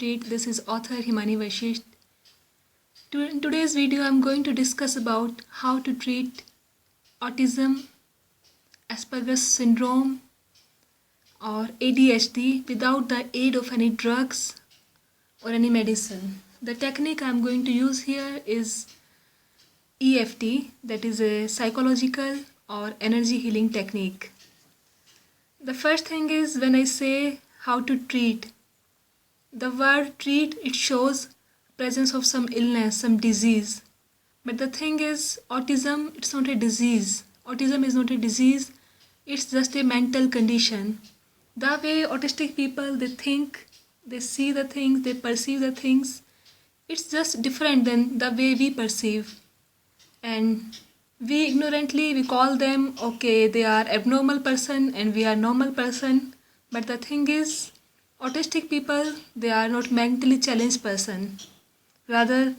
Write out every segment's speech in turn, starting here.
treat. This is author Himani Vashisht. In today's video, I'm going to discuss about how to treat autism, Asperger's syndrome, or ADHD without the aid of any drugs or any medicine. The technique I'm going to use here is EFT, that is a psychological or energy healing technique. The first thing is, when I say how to treat, the word treat, it shows presence of some illness, some disease. But the thing is, autism, it's not a disease. Autism is not a disease, it's just a mental condition. The way autistic people, they think, they see the things, they perceive the things, it's just different than the way we perceive. And we ignorantly, we call them, okay, they are abnormal person and we are normal person. But the thing is, autistic people, they are not mentally challenged person. Rather,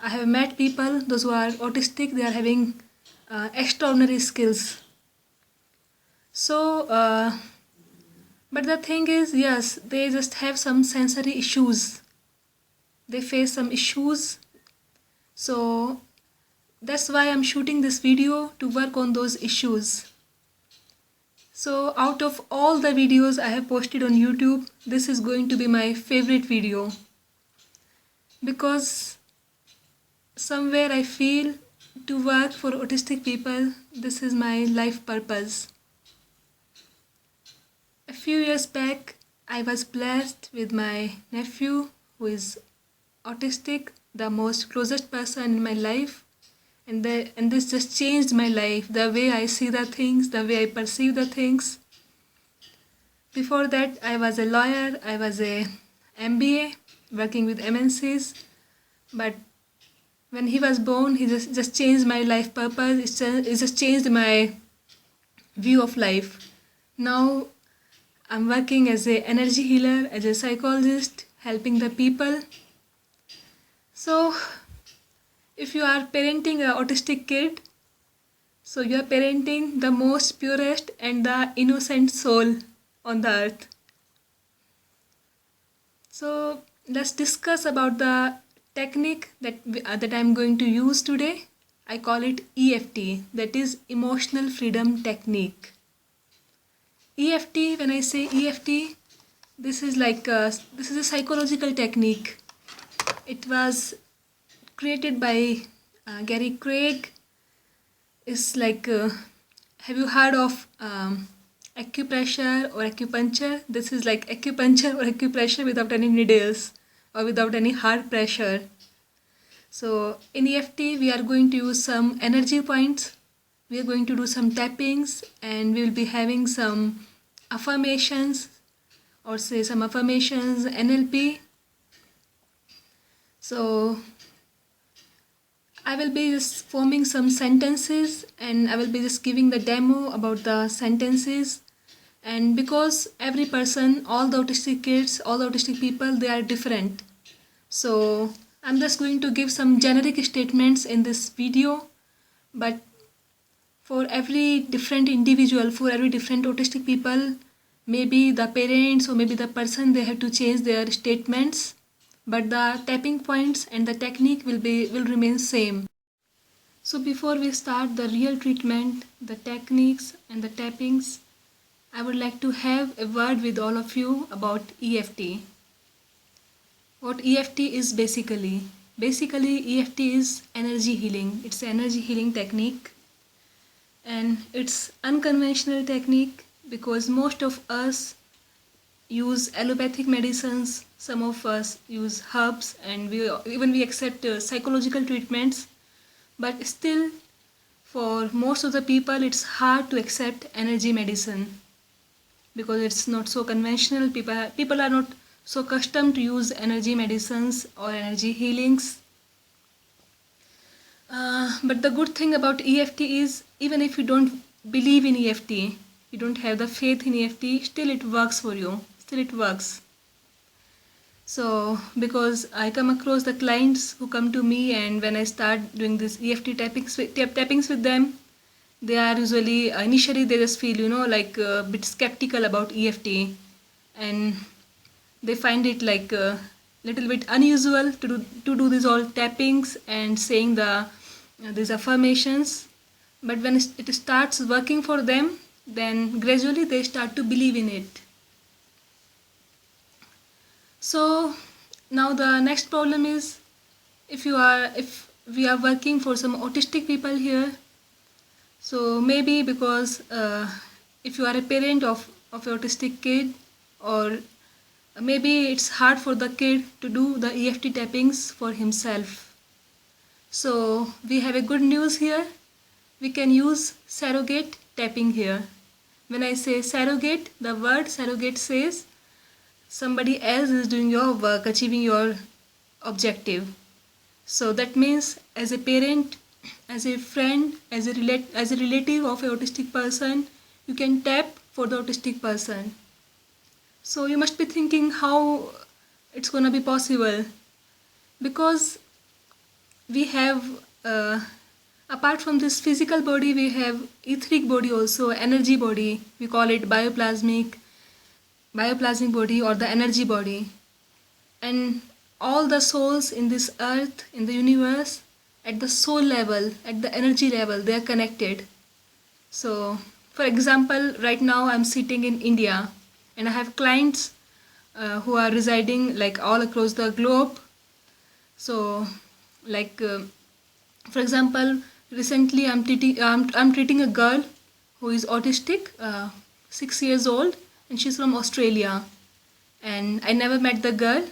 I have met people, those who are autistic, they are having extraordinary skills. So, but the thing is, yes, they just have some sensory issues. They face some issues. So, that's why I'm shooting this video, to work on those issues. So out of all the videos I have posted on YouTube, this is going to be my favorite video. Because somewhere I feel to work for autistic people, this is my life purpose. A few years back, I was blessed with my nephew who is autistic, the most closest person in my life. And this just changed my life, the way I see the things, the way I perceive the things. Before that, I was a lawyer, I was a MBA, working with MNCs. But when he was born, he just changed my life purpose, it just changed my view of life. Now, I'm working as an energy healer, as a psychologist, helping the people. So, if you are parenting an autistic kid, so you are parenting the most purest and the innocent soul on the earth. So let's discuss about the technique that I'm going to use today. I call it EFT, that is Emotional Freedom Technique. EFT, when I say EFT, this is a psychological technique. It was created by Gary Craig. It's like, have you heard of acupressure or acupuncture? This is like acupuncture or acupressure without any needles or without any hard pressure. So in EFT, we are going to use some energy points. We are going to do some tappings, and we will be having some affirmations, or say some affirmations, NLP. So I will be just forming some sentences, and I will be just giving the demo about the sentences. And because every person, all the autistic kids, all the autistic people, they are different. So I'm just going to give some generic statements in this video. But for every different individual, for every different autistic people, maybe the parents or maybe the person, they have to change their statements. But the tapping points and the technique will remain same. So before we start the real treatment, the techniques and the tappings, I would like to have a word with all of you about EFT. What EFT is basically? Basically, EFT is energy healing. It's an energy healing technique, and it's unconventional technique because most of us use allopathic medicines, some of us use herbs, and we accept psychological treatments. But still, for most of the people, it's hard to accept energy medicine because it's not so conventional. People are not so accustomed to use energy medicines or energy healings. But the good thing about EFT is, even if you don't believe in EFT, you don't have the faith in EFT, still it works for you. Still it works. So because I come across the clients who come to me, and when I start doing this EFT tappings with them, they are usually, initially they just feel, like a bit skeptical about EFT, and they find it like little bit unusual to do these all tappings and saying these affirmations. But when it starts working for them, then gradually they start to believe in it. So now the next problem is, if we are working for some autistic people here, so maybe because if you are a parent of an autistic kid, or maybe it's hard for the kid to do the EFT tappings for himself. So we have a good news here. We can use surrogate tapping here. When I say surrogate, the word surrogate says somebody else is doing your work, achieving your objective. So that means as a parent, as a friend, as a relative of an autistic person, you can tap for the autistic person. So you must be thinking how it's gonna be possible, because we have apart from this physical body, we have etheric body also, energy body. We call it bioplasmic body or the energy body. And all the souls in this earth, in the universe, at the soul level, at the energy level, they are connected. So for example, right now I'm sitting in India and I have clients who are residing like all across the globe. So like for example, recently I'm treating a girl who is autistic, 6 years old, and she's from Australia. And I never met the girl,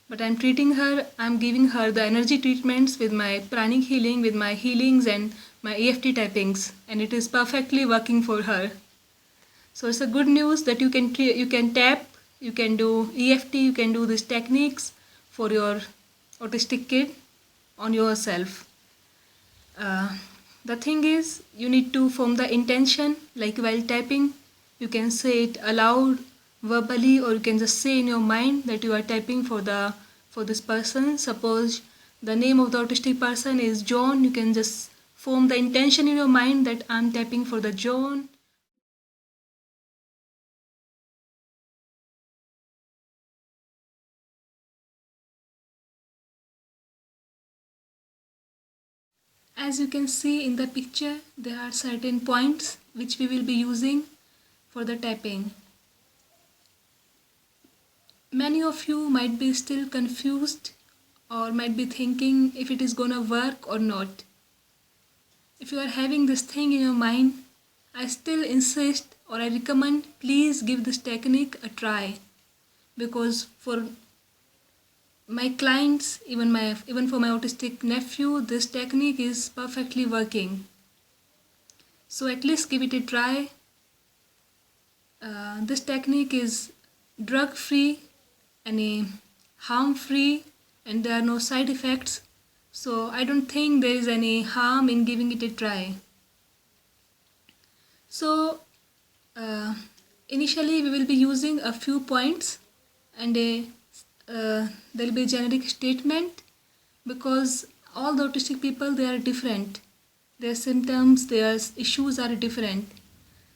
but I'm treating her. I'm giving her the energy treatments with my pranic healing, with my healings and my EFT typings, and it is perfectly working for her. So it's a good news that you can tap, you can do EFT, you can do these techniques for your autistic kid on yourself. The thing is, you need to form the intention, like while tapping, you can say it aloud, verbally, or you can just say in your mind that you are tapping for this person. Suppose the name of the autistic person is John, you can just form the intention in your mind that I'm tapping for the John. As you can see in the picture, there are certain points which we will be using for the tapping. Many of you might be still confused or might be thinking if it is gonna work or not. If you are having this thing in your mind, I still insist or I recommend, please give this technique a try, because for my clients, even for my autistic nephew, this technique is perfectly working. So at least give it a try. This technique is drug free and harm free, and there are no side effects. So I don't think there is any harm in giving it a try. So initially we will be using a few points, and there will be a generic statement, because all the autistic people, they are different. Their symptoms, their issues are different.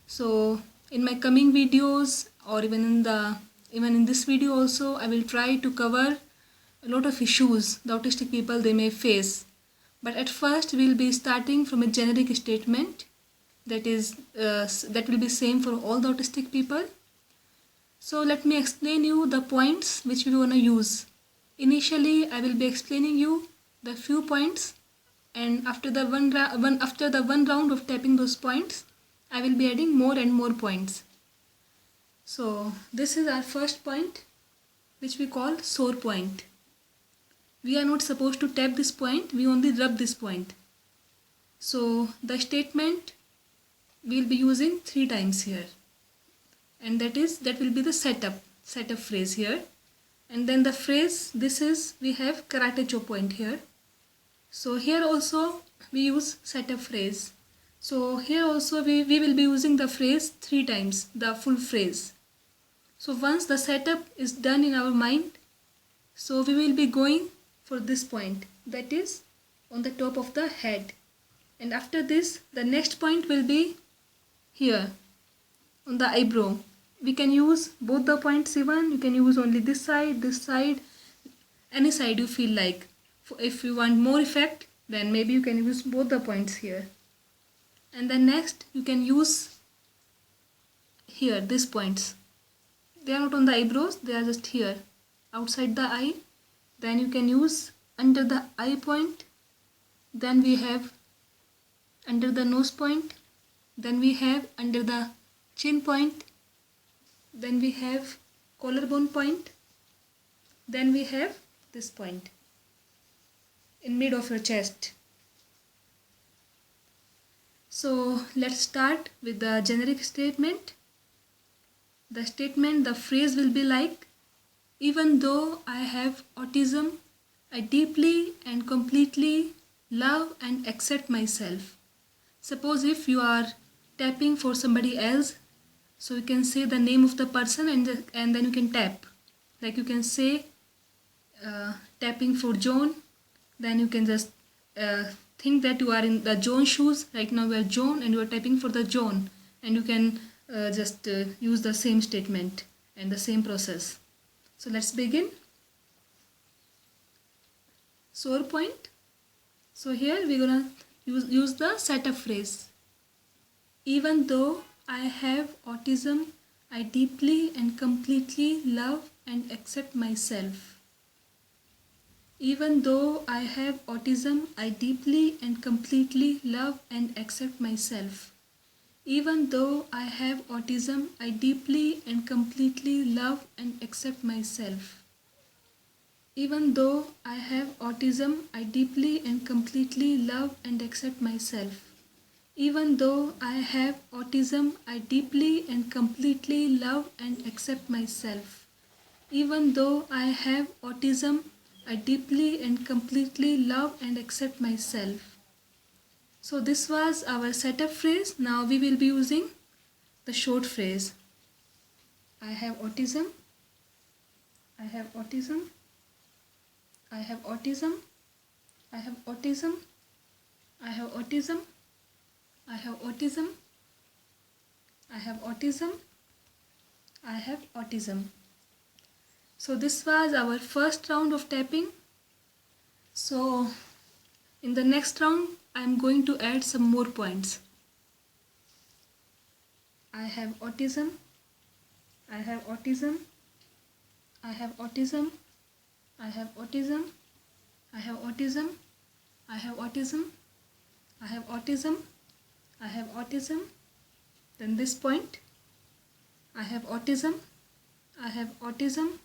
So in my coming videos, or even in this video also, I will try to cover a lot of issues the autistic people they may face. But at first we will be starting from a generic statement that will be same for all the autistic people. So let me explain you the points which we want to use. Initially I will be explaining you the few points, and after the one round of tapping those points, I will be adding more and more points. So this is our first point, which we call sore point. We are not supposed to tap this point, we only rub this point. So the statement we will be using 3 times here, and that will be the setup phrase here. And then the phrase, we have karate chop point here. So here also we use setup phrase. So here also we will be using the phrase 3 times, the full phrase. So once the setup is done in our mind, so we will be going for this point, that is on the top of the head. And after this, the next point will be here on the eyebrow. We can use both the points even, you can use only this side, any side you feel like. If you want more effect, then maybe you can use both the points here. And then next you can use here these points. They are not on the eyebrows, they are just here outside the eye. Then you can use under the eye point. Then we have under the nose point. Then we have under the chin point. Then we have collarbone point. Then we have this point in mid of your chest. So let's start with the generic statement. The phrase will be like, even though I have autism, I deeply and completely love and accept myself. Suppose if you are tapping for somebody else, so you can say the name of the person and then you can tap. Like you can say tapping for John, then you can just think that you are in the John shoes. Right now we are John and you are tapping for the John, and you can just use the same statement and the same process. So let's begin. Sore point. So here we're gonna use the setup phrase. Even though I have autism, I deeply and completely love and accept myself. Even though I have autism, I deeply and completely love and accept myself. Even though I have autism, I deeply and completely love and accept myself. Even though I have autism, I deeply and completely love and accept myself. Even though I have autism, I deeply and completely love and accept myself. Even though I have autism, I deeply and completely love and accept myself. So this was our setup phrase. Now we will be using the short phrase. I have autism. I have autism. I have autism. I have autism. I have autism. I have autism. I have autism. I have autism. So this was our first round of tapping. So in the next round I am going to add some more points. I have autism. I have autism. I have autism. I have autism. I have autism. I have autism. I have autism. I have autism. Then this point. I have autism. I have autism.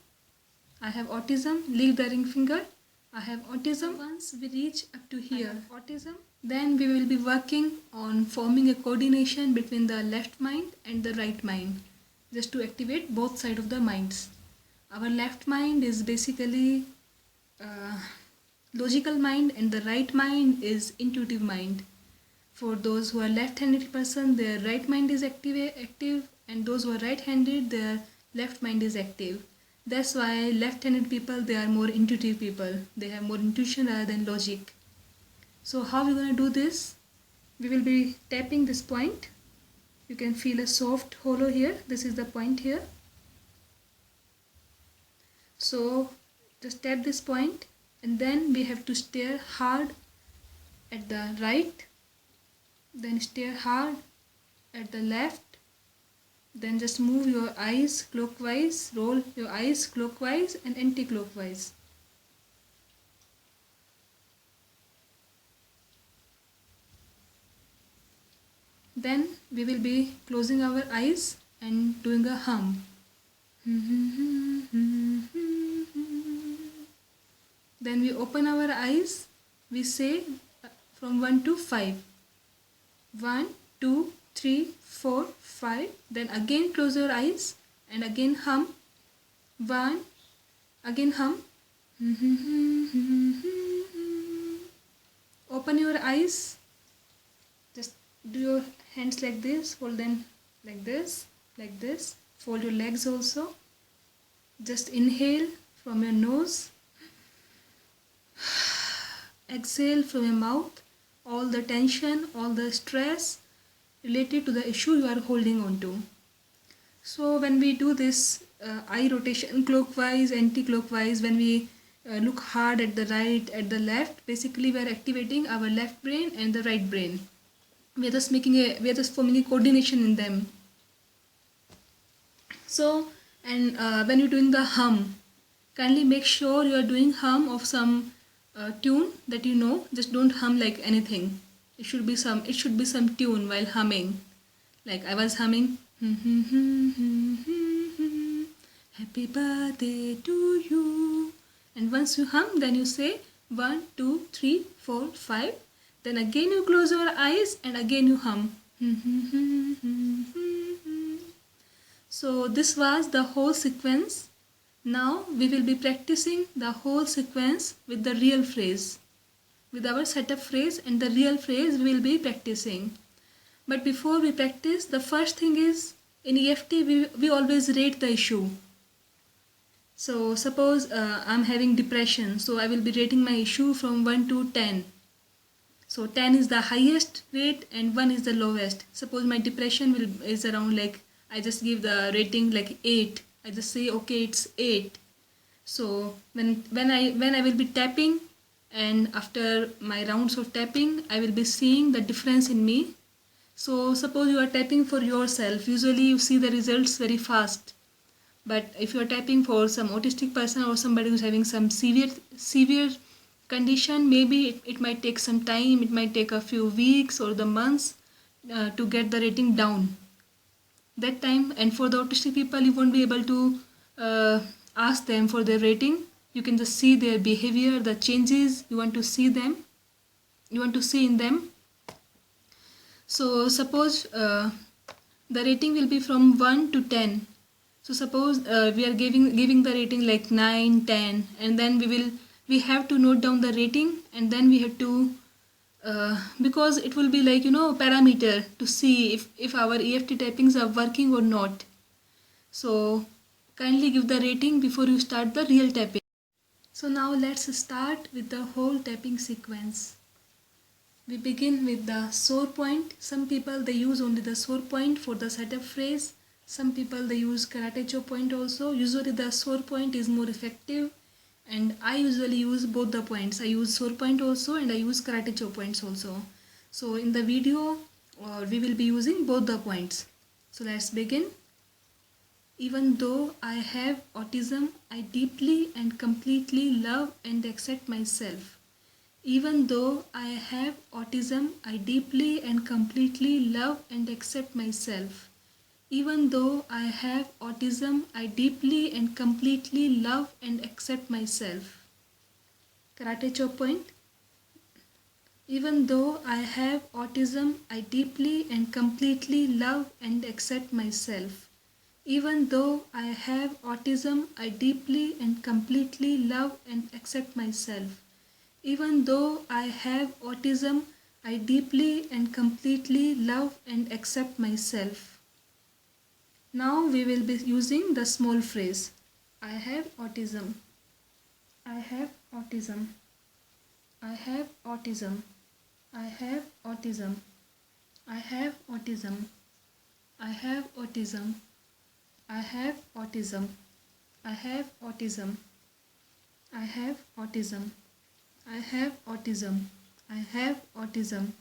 I have autism. Leave the ring finger. I have autism. Once we reach up to here, autism, then we will be working on forming a coordination between the left mind and the right mind, just to activate both sides of the minds. Our left mind is basically logical mind, and the right mind is intuitive mind. For those who are left-handed person, their right mind is active, and those who are right-handed, their left mind is active. That's why left-handed people, they are more intuitive people. They have more intuition rather than logic. So how we're going to do this? We will be tapping this point. You can feel a soft hollow here. This is the point here. So just tap this point, and then we have to stare hard at the right, then stare hard at the left, then just move your eyes clockwise, roll your eyes clockwise and anti-clockwise. Then we will be closing our eyes and doing a hum. Then we open our eyes, we say from 1 to 5. 1, 2, 3, 4, 5. Then again close your eyes and again hum. 1, again hum. Open your eyes. Just do your hands like this, fold them like this, like this. Fold your legs also. Just inhale from your nose. Exhale from your mouth all the tension, all the stress related to the issue you are holding on to. So when we do this eye rotation clockwise, anti-clockwise, when we look hard at the right, at the left. Basically, we are activating our left brain and the right brain. We are just forming a coordination in them. So, and when you're doing the hum, kindly make sure you are doing hum of some tune that you know. Just don't hum like anything. It should be some tune while humming. Like I was humming. Happy birthday to you. And once you hum, then you say 1, 2, 3, 4, 5. Then again you close your eyes and again you hum. So this was the whole sequence. Now we will be practicing the whole sequence with the real phrase. With our setup phrase and the real phrase we will be practicing. But before we practice, the first thing is in EFT we always rate the issue. So suppose I'm having depression, so I will be rating my issue from 1 to 10. So 10 is the highest rate and 1 is the lowest. Suppose my depression is around, like, I just give the rating like 8. I just say okay, it's 8. So when I will be tapping, and after my rounds of tapping, I will be seeing the difference in me. So suppose you are tapping for yourself, usually you see the results very fast. But if you are tapping for some autistic person or somebody who's having some severe condition, maybe it might take some time. It might take a few weeks or the months to get the rating down. That time, and for the autistic people, you won't be able to ask them for their rating. You can just see their behavior, the changes you want to see them. You want to see in them. So suppose the rating will be from 1 to 10. So suppose we are giving the rating like 9, 10, and then we have to note down the rating, and then we have to because it will be like, parameter to see if our EFT tappings are working or not. So kindly give the rating before you start the real tapping. So now let's start with the whole tapping sequence. We begin with the sore point. Some people they use only the sore point for the setup phrase. Some people they use karate chop point also. Usually the sore point is more effective, and I usually use both the points. I use sore point also and I use karate chop points also. So in the video we will be using both the points. So let's begin. Even though I have autism, I deeply and completely love and accept myself. Even though I have autism, I deeply and completely love and accept myself. Even though I have autism, I deeply and completely love and accept myself. Karate chop point. Even though I have autism, I deeply and completely love and accept myself. Even though I have autism, I deeply and completely love and accept myself. Even though I have autism, I deeply and completely love and accept myself. Now we will be using the small phrase. I have autism. I have autism. I have autism. I have autism. I have autism. I have autism. I have autism. I have autism. I have autism. I have autism. I have autism.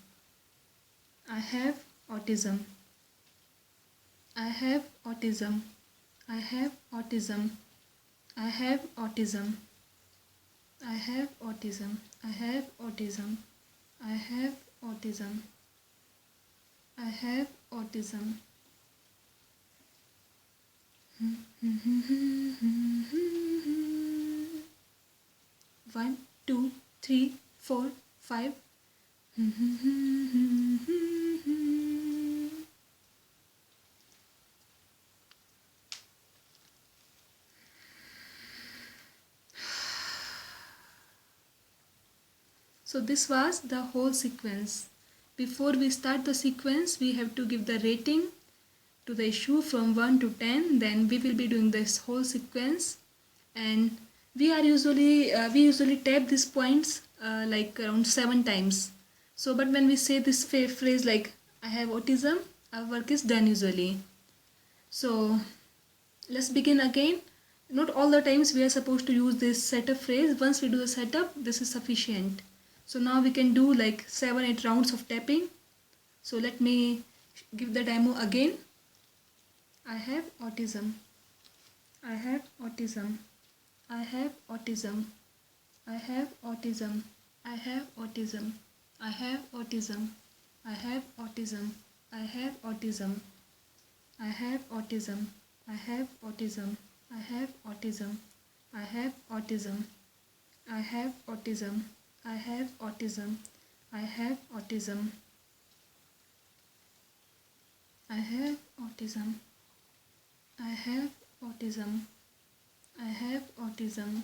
I have autism. I have autism. I have autism. I have autism. I have autism. I have autism. I have autism. I have autism. 1, 2, 3, 4, 5. So this was the whole sequence. Before we start the sequence, we have to give the rating to the issue from 1 to 10. Then we will be doing this whole sequence, and we usually tap these points like around 7 times. So but when we say this phrase like I have autism, our work is done usually. So let's begin again. not all the times we are supposed to use this setup phrase. Once we do the setup, this is sufficient. So now we can do like 7-8 rounds of tapping. So let me give the demo again. I have autism. I have autism. I have autism. I have autism. I have autism. I have autism. I have autism. I have autism. I have autism. I have autism. I have autism. I have autism. I have autism. I have autism. I have autism. I have autism. I have autism. I have autism.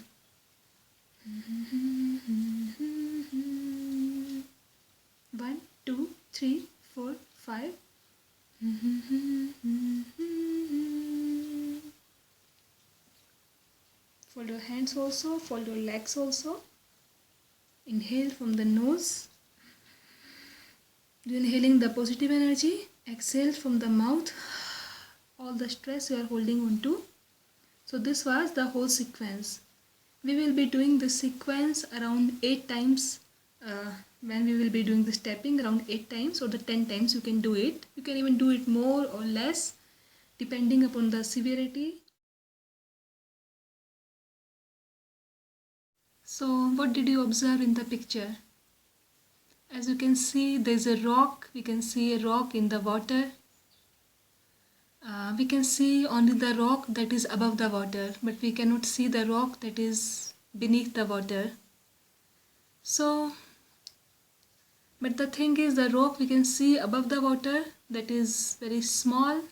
1, 2, 3, 4, 5. Fold your hands also, fold your legs also. Inhale from the nose. You're inhaling the positive energy. Exhale from the mouth all the stress you are holding on to. So this was the whole sequence. We will be doing this sequence around 8 times. When we will be doing this tapping around 8 times or the 10 times you can do it. You can even do it more or less depending upon the severity. So what did you observe in the picture? As you can see, there is a rock. We can see a rock in the water. We can see only the rock that is above the water, but we cannot see the rock that is beneath the water. So, but the thing is, the rock we can see above the water, that is very small,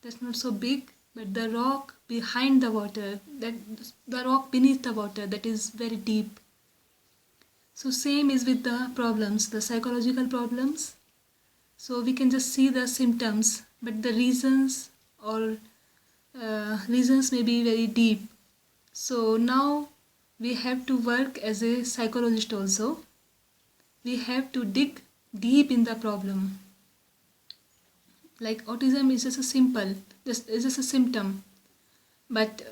that's not so big, but the rock behind the water, that the rock beneath the water, that is very deep. So same is with the problems, the psychological problems. So we can just see the symptoms, but the reasons or reasons may be very deep. So now we have to work as a psychologist also. We have to dig deep in the problem. Like autism is just a simple, this is just a symptom. But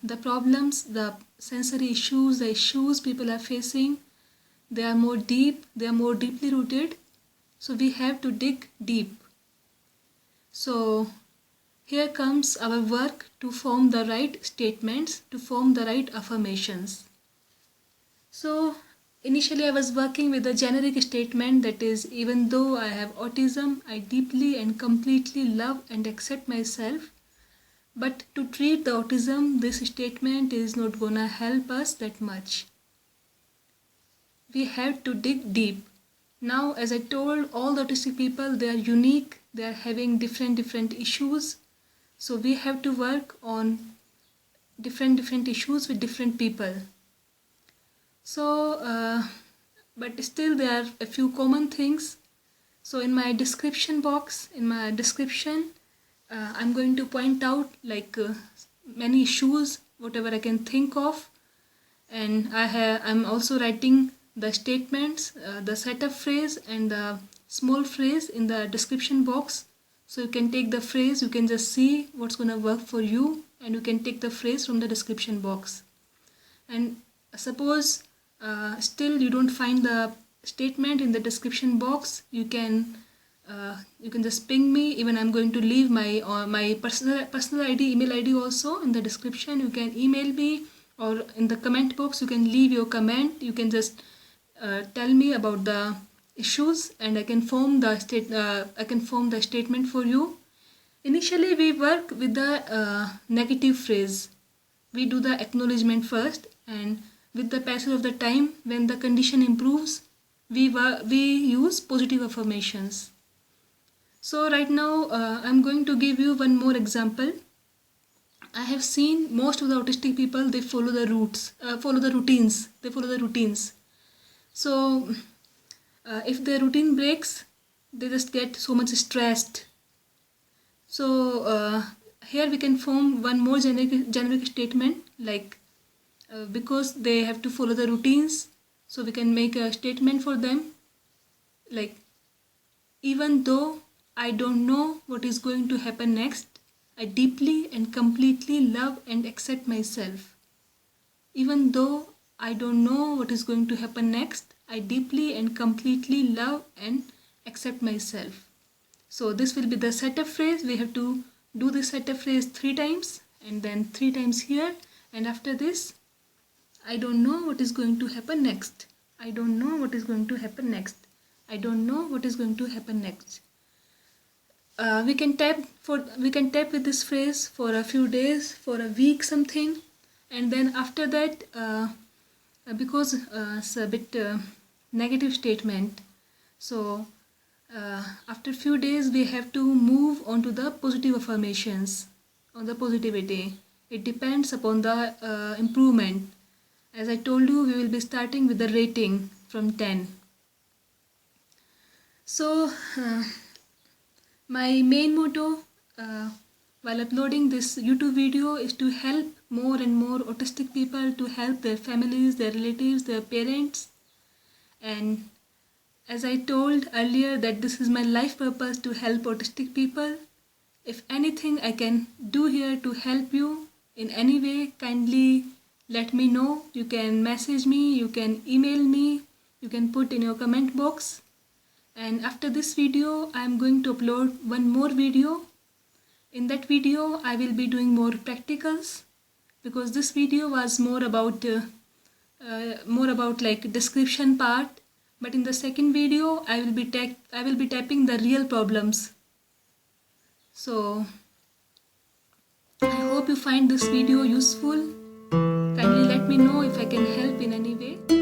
the problems, the sensory issues, the issues people are facing, they are more deep, they are more deeply rooted. So we have to dig deep. So here comes our work to form the right statements, to form the right affirmations. So initially I was working with a generic statement, that is, even though I have autism, I deeply and completely love and accept myself. But to treat the autism, this statement is not gonna help us that much. We have to dig deep. Now, as I told, all the autistic people, they are unique, they are having different issues. So we have to work on different issues with different people. So, but still there are a few common things. So in my description box, in my description, I'm going to point out like many issues, whatever I can think of. And I'm also writing the statements, the setup phrase and the small phrase in the description box. So you can take the phrase, you can just see what's going to work for you, and you can take the phrase from the description box. And suppose still you don't find the statement in the description box, you can just ping me. Even I'm going to leave my personal ID, email ID also in the description. You can email me, or in the comment box you can leave your comment. You can just tell me about the issues, and I can form the statement for you. Initially we work with the negative phrase. We do the acknowledgement first, and with the passage of the time, when the condition improves, we use positive affirmations. So right now I'm going to give you one more example. I have seen most of the autistic people, they follow the routines. They follow the routines. So if their routine breaks, they just get so much stressed. So here we can form one more generic statement, like because they have to follow the routines, so we can make a statement for them, like, even though I don't know what is going to happen next, I deeply and completely love and accept myself. Even though I don't know what is going to happen next, I deeply and completely love and accept myself. So this will be the setup phrase. We have to do this setup phrase 3 times and then 3 times here. And after this, I don't know what is going to happen next. I don't know what is going to happen next. I don't know what is going to happen next. We can tap with this phrase for a few days, for a week something, and then after that, because it's a bit negative statement, so after few days we have to move on to the positive affirmations, on the positivity. It depends upon the improvement. As I told you, we will be starting with the rating from 10. So my main motto while uploading this YouTube video is to help more and more autistic people, to help their families, their relatives, their parents. And as I told earlier, that this is my life purpose, to help autistic people. If anything I can do here to help you in any way, kindly let me know. You can message me, you can email me, you can put in your comment box. And after this video, I am going to upload one more video. In that video, I will be doing more practicals, because this video was more about like description part. But in the second video, I will be tapping the real problems. So I hope you find this video useful. Kindly let me know if I can help in any way.